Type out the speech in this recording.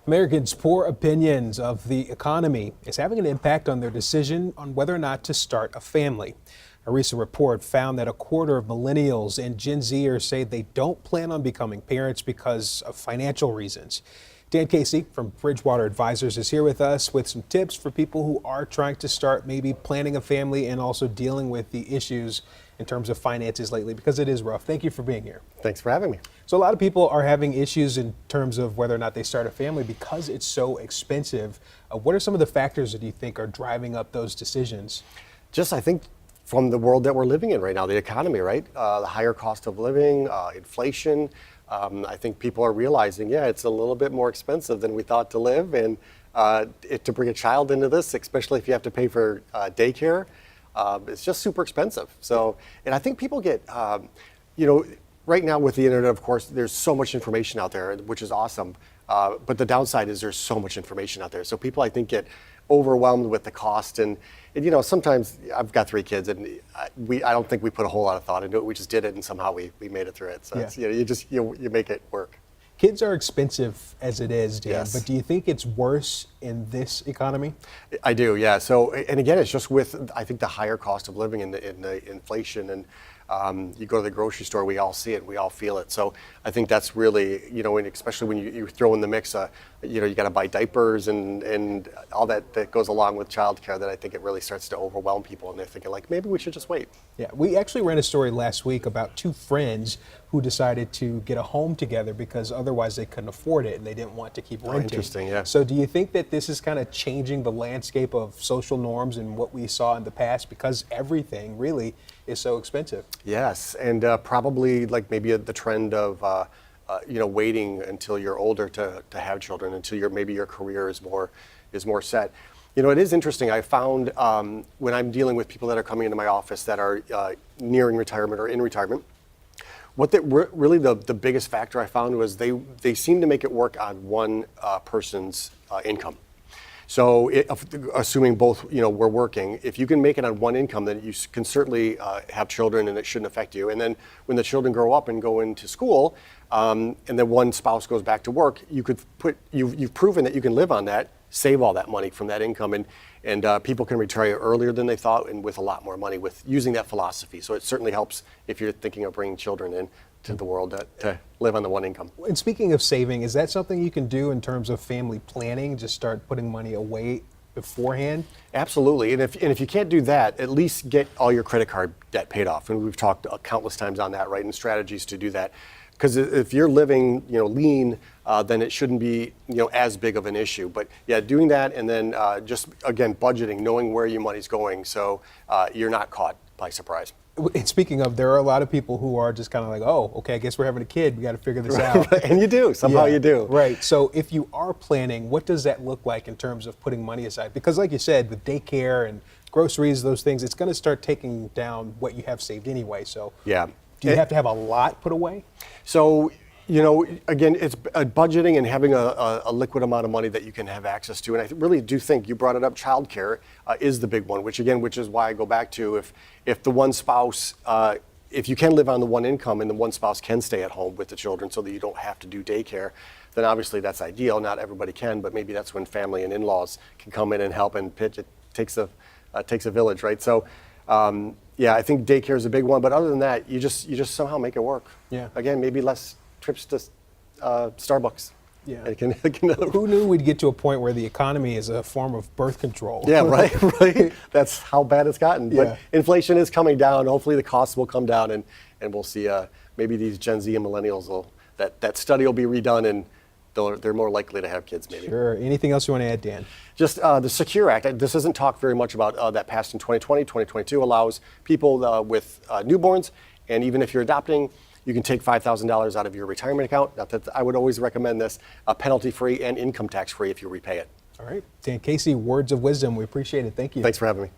Americans' poor opinions of the economy is having an impact on their decision on whether or not to start a family. A recent report found that a quarter of millennials and Gen Zers say they don't plan on becoming parents because of financial reasons. Dan Casey from Bridgewater Advisors is here with us with some tips for people who are trying to start maybe planning a family and also dealing with the issues in terms of finances lately, because it is rough. Thank you for being here. Thanks for having me. So a lot of people are having issues in terms of whether or not they start a family because it's so expensive. What are some of the factors that you think are driving up those decisions? I think from the world that we're living in right now, the economy, right? The higher cost of living, inflation. I think people are realizing, it's a little bit more expensive than we thought to live. And to bring a child into this, especially if you have to pay for daycare, it's just super expensive. So, and I think people get, right now with the internet, of course, there's so much information out there, which is awesome. But the downside is there's so much information out there. So people, I think, get overwhelmed with the cost. And sometimes I've got 3 kids, and I don't think we put a whole lot of thought into it. We just did it, and somehow we made it through it. So it's, you make it work. Kids are expensive as it is, Dan, Yes. but do you think it's worse in this economy? I do, yeah. So, and again, it's just with, I think, the higher cost of living and the inflation, and you go to the grocery store, we all see it, we all feel it. So I think that's really, and especially when you throw in the mix, you got to buy diapers and all that goes along with childcare, that I think it really starts to overwhelm people, and they're thinking like, maybe we should just wait. Yeah, we actually ran a story last week about 2 friends who decided to get a home together because otherwise they couldn't afford it and they didn't want to keep renting. Interesting, yeah. So do you think that this is kind of changing the landscape of social norms and what we saw in the past, because everything really is so expensive? Yes, and probably like maybe the trend of waiting until you're older to have children, until maybe your career is more set. It is interesting. I found when I'm dealing with people that are coming into my office that are nearing retirement or in retirement, really the biggest factor I found was they seem to make it work on one person's income. So assuming both, we're working, if you can make it on one income, then you can certainly have children and it shouldn't affect you. And then when the children grow up and go into school, and then one spouse goes back to work, you've proven that you can live on that, save all that money from that income, and people can retire earlier than they thought, and with a lot more money with using that philosophy. So it certainly helps if you're thinking of bringing children into the world to live on the one income. And speaking of saving, is that something you can do in terms of family planning? Just start putting money away beforehand? Absolutely, and if you can't do that, at least get all your credit card debt paid off. And we've talked countless times on that, right? And strategies to do that. Because if you're living, lean, then it shouldn't be, as big of an issue. But yeah, doing that, and then just again budgeting, knowing where your money's going, so you're not caught by surprise. And speaking of, there are a lot of people who are just kind of like, oh, okay, I guess we're having a kid. We got to figure this out. And you do, somehow you do. Right. So if you are planning, what does that look like in terms of putting money aside? Because like you said, with daycare and groceries, those things, it's going to start taking down what you have saved anyway. So yeah. Do you have to have a lot put away? So, again, it's budgeting and having a liquid amount of money that you can have access to. And I really do think you brought it up. Childcare is the big one, which is why I go back to if the one spouse, if you can live on the one income and the one spouse can stay at home with the children so that you don't have to do daycare, then obviously that's ideal. Not everybody can, but maybe that's when family and in-laws can come in and help and pitch. It takes a village, right? So. I think daycare is a big one, but other than that, you just somehow make it work. Yeah. Again, maybe less trips to Starbucks. Yeah. Who knew we'd get to a point where the economy is a form of birth control? Yeah, right. That's how bad it's gotten. Yeah. But inflation is coming down. Hopefully the costs will come down, and we'll see maybe these Gen Z and millennials that study will be redone, and they're more likely to have kids, maybe. Sure. Anything else you want to add, Dan? Just the Secure Act. This isn't talked very much about. That passed in 2020. 2022 allows people with newborns, and even if you're adopting, you can take $5,000 out of your retirement account. Not that I would always recommend this, penalty-free and income tax-free if you repay it. All right. Dan Casey, words of wisdom. We appreciate it. Thank you. Thanks for having me.